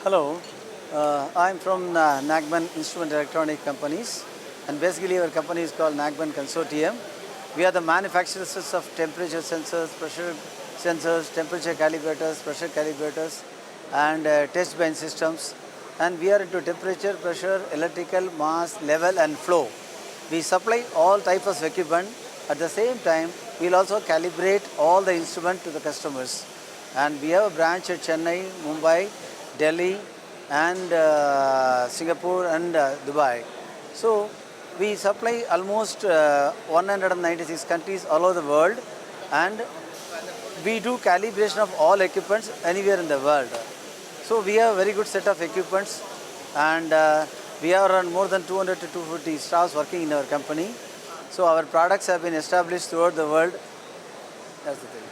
Hello, I'm from Nagman Instruments Electronic Companies, and basically our company is called Nagman Consortium. We are the manufacturers of temperature sensors, pressure sensors, temperature calibrators, pressure calibrators, and test bench systems. And we are into temperature, pressure, electrical, mass, level, and flow. We supply all types of equipment. At the same time, we'll also calibrate all the instrument to the customers. And we have a branch at Chennai, Mumbai, Delhi, and Singapore and Dubai. So we supply almost 196 countries all over the world, and we do calibration of all equipments anywhere in the world. So we have a very good set of equipments, and we are around more than 200 to 250 staffs working in our company. So our products have been established throughout the world. That's the thing.